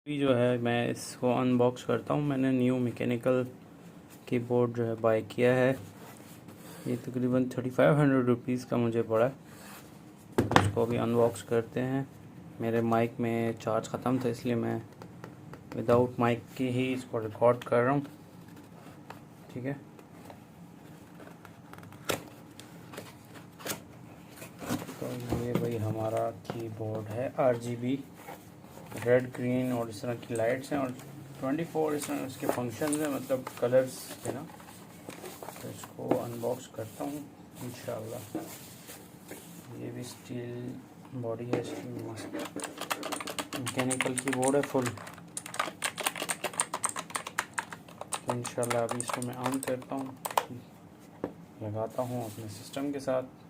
अभी जो है मैं इसको अनबॉक्स करता हूँ। मैंने न्यू मैकेनिकल कीबोर्ड जो है बाय किया है। ये तकरीबन 3500 रुपीज़ का मुझे पड़ा। इसको अभी अनबॉक्स करते हैं। मेरे माइक में चार्ज ख़त्म था, इसलिए मैं विदाउट माइक की ही इसको रिकॉर्ड कर रहा हूँ। ठीक है, तो ये भाई हमारा कीबोर्ड है। RGB रेड, ग्रीन और इस तरह की लाइट्स हैं और 24 इस तरह इसके फंक्शन हैं, मतलब कलर्स है ना। तो इसको अनबॉक्स करता हूँ इंशाल्लाह। ये भी स्टील बॉडी है इसकी, मस्त मैकेनिकल कीबोर्ड है फुल। तो इंशाल्लाह अभी इसको मैं ऑन करता हूँ, लगाता हूँ अपने सिस्टम के साथ।